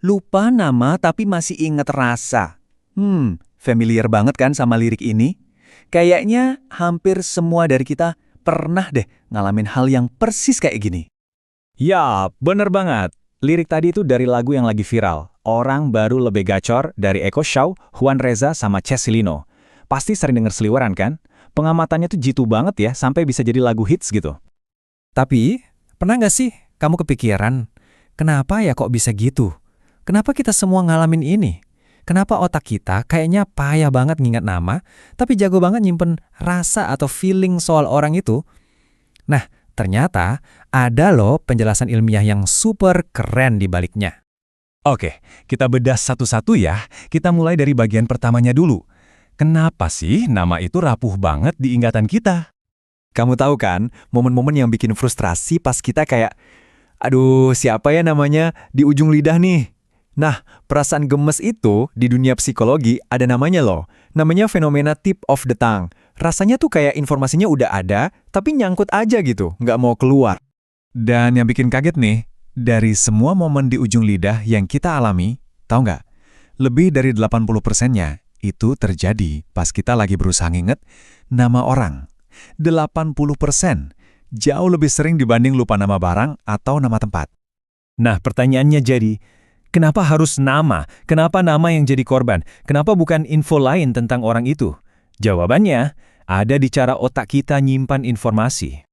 Lupa nama tapi masih inget rasa. Familiar banget kan sama lirik ini? Kayaknya hampir semua dari kita pernah deh ngalamin hal yang persis kayak gini. Ya, bener banget. Lirik tadi itu dari lagu yang lagi viral. Orang baru lebih gacor dari Eko Shaw, Juan Reza, sama Chesilino. Pasti sering denger seliweran kan? Pengamatannya tuh jitu banget ya, sampai bisa jadi lagu hits gitu. Tapi, pernah nggak sih kamu kepikiran, kenapa ya kok bisa gitu? Kenapa kita semua ngalamin ini? Kenapa otak kita kayaknya payah banget ngingat nama, tapi jago banget nyimpen rasa atau feeling soal orang itu? Nah, ternyata ada loh penjelasan ilmiah yang super keren di baliknya. Oke, kita bedah satu-satu ya. Kita mulai dari bagian pertamanya dulu. Kenapa sih nama itu rapuh banget di ingatan kita? Kamu tahu kan, momen-momen yang bikin frustrasi pas kita kayak, aduh, siapa ya namanya di ujung lidah nih? Nah, perasaan gemes itu di dunia psikologi ada namanya loh. Namanya fenomena tip of the tongue. Rasanya tuh kayak informasinya udah ada, tapi nyangkut aja gitu, nggak mau keluar. Dan yang bikin kaget nih, dari semua momen di ujung lidah yang kita alami, tahu nggak? Lebih dari 80%-nya itu terjadi pas kita lagi berusaha nginget nama orang. 80%, jauh lebih sering dibanding lupa nama barang atau nama tempat. Nah, pertanyaannya jadi, kenapa harus nama? Kenapa nama yang jadi korban? Kenapa bukan info lain tentang orang itu? Jawabannya ada di cara otak kita nyimpan informasi.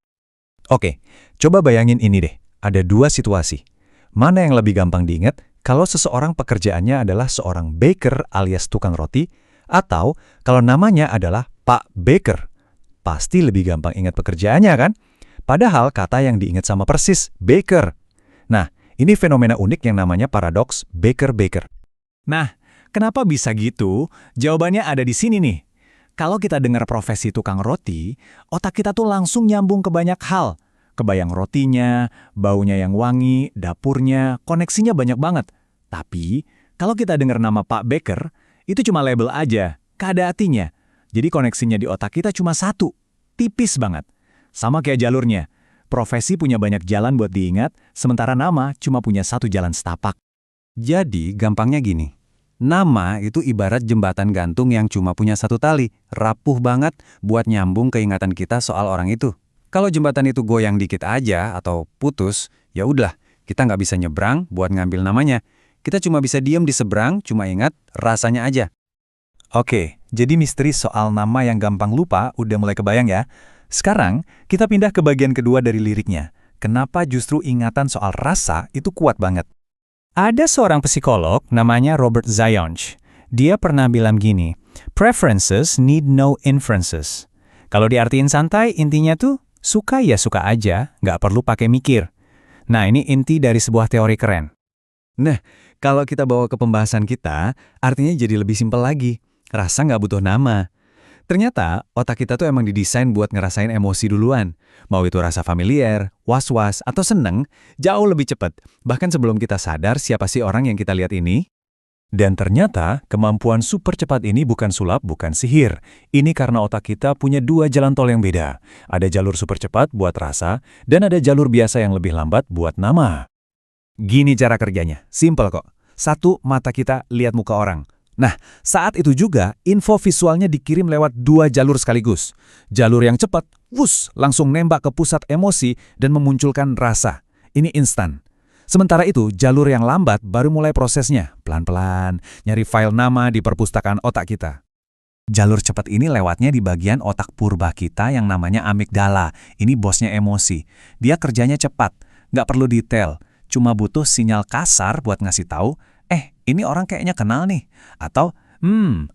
Oke, coba bayangin ini deh. Ada dua situasi. Mana yang lebih gampang diingat kalau seseorang pekerjaannya adalah seorang baker alias tukang roti, atau kalau namanya adalah Pak Baker? Pasti lebih gampang ingat pekerjaannya kan? Padahal kata yang diingat sama persis, baker. Nah, ini fenomena unik yang namanya paradoks baker-baker. Nah, kenapa bisa gitu? Jawabannya ada di sini nih. Kalau kita dengar profesi tukang roti, otak kita tuh langsung nyambung ke banyak hal. Kebayang rotinya, baunya yang wangi, dapurnya, koneksinya banyak banget. Tapi, kalau kita dengar nama Pak Baker, itu cuma label aja, gak ada artinya. Jadi koneksinya di otak kita cuma satu, tipis banget. Sama kayak jalurnya, profesi punya banyak jalan buat diingat, sementara nama cuma punya satu jalan setapak. Jadi, gampangnya gini. Nama itu ibarat jembatan gantung yang cuma punya satu tali, rapuh banget buat nyambung keingatan kita soal orang itu. Kalau jembatan itu goyang dikit aja atau putus, ya udah, kita nggak bisa nyebrang buat ngambil namanya. Kita cuma bisa diem di seberang, cuma ingat rasanya aja. Oke, jadi misteri soal nama yang gampang lupa udah mulai kebayang ya. Sekarang, kita pindah ke bagian kedua dari liriknya. Kenapa justru ingatan soal rasa itu kuat banget? Ada seorang psikolog namanya Robert Zionch. Dia pernah bilang gini, preferences need no inferences. Kalau diartiin santai, intinya tuh suka ya suka aja, nggak perlu pakai mikir. Nah, ini inti dari sebuah teori keren. Nah, kalau kita bawa ke pembahasan kita, artinya jadi lebih simpel lagi. Rasa nggak butuh nama. Ternyata, otak kita tuh emang didesain buat ngerasain emosi duluan. Mau itu rasa familiar, was-was, atau seneng, jauh lebih cepat. Bahkan sebelum kita sadar siapa sih orang yang kita lihat ini. Dan ternyata, kemampuan super cepat ini bukan sulap, bukan sihir. Ini karena otak kita punya dua jalan tol yang beda. Ada jalur super cepat buat rasa, dan ada jalur biasa yang lebih lambat buat nama. Gini cara kerjanya, simpel kok. Satu, mata kita lihat muka orang. Nah, saat itu juga, info visualnya dikirim lewat dua jalur sekaligus. Jalur yang cepat, wus, langsung nembak ke pusat emosi dan memunculkan rasa. Ini instan. Sementara itu, jalur yang lambat baru mulai prosesnya, pelan-pelan, nyari file nama di perpustakaan otak kita. Jalur cepat ini lewatnya di bagian otak purba kita yang namanya amigdala. Ini bosnya emosi. Dia kerjanya cepat, nggak perlu detail. Cuma butuh sinyal kasar buat ngasih tahu, ini orang kayaknya kenal nih. Atau,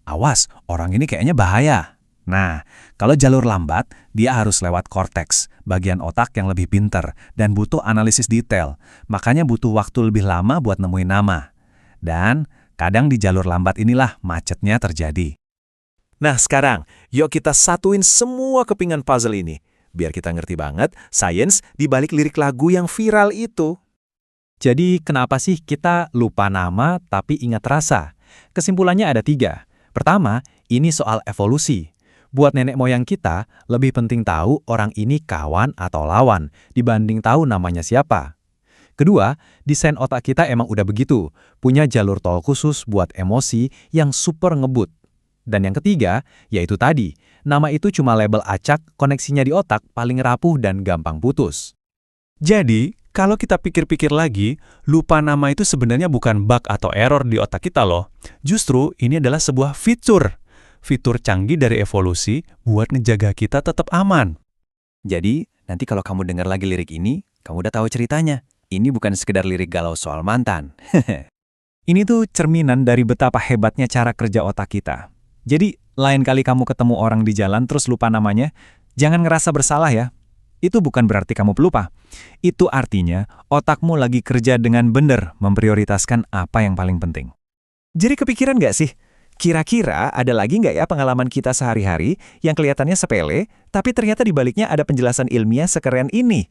awas, orang ini kayaknya bahaya. Nah, kalau jalur lambat, dia harus lewat korteks, bagian otak yang lebih pinter, dan butuh analisis detail. Makanya butuh waktu lebih lama buat nemuin nama. Dan kadang di jalur lambat inilah macetnya terjadi. Nah sekarang, yuk kita satuin semua kepingan puzzle ini. Biar kita ngerti banget sains di balik lirik lagu yang viral itu. Jadi, kenapa sih kita lupa nama tapi ingat rasa? Kesimpulannya ada 3. Pertama, ini soal evolusi. Buat nenek moyang kita, lebih penting tahu orang ini kawan atau lawan dibanding tahu namanya siapa. Kedua, desain otak kita emang udah begitu, punya jalur tol khusus buat emosi yang super ngebut. Dan yang ketiga, yaitu tadi, nama itu cuma label acak, koneksinya di otak paling rapuh dan gampang putus. Jadi, kalau kita pikir-pikir lagi, lupa nama itu sebenarnya bukan bug atau error di otak kita loh. Justru ini adalah sebuah fitur. Fitur canggih dari evolusi buat ngejaga kita tetap aman. Jadi, nanti kalau kamu dengar lagi lirik ini, kamu udah tahu ceritanya. Ini bukan sekedar lirik galau soal mantan. Ini tuh cerminan dari betapa hebatnya cara kerja otak kita. Jadi, lain kali kamu ketemu orang di jalan terus lupa namanya, jangan ngerasa bersalah ya. Itu bukan berarti kamu pelupa. Itu artinya otakmu lagi kerja dengan benar memprioritaskan apa yang paling penting. Jadi kepikiran nggak sih? Kira-kira ada lagi nggak ya pengalaman kita sehari-hari yang kelihatannya sepele, tapi ternyata di baliknya ada penjelasan ilmiah sekeren ini?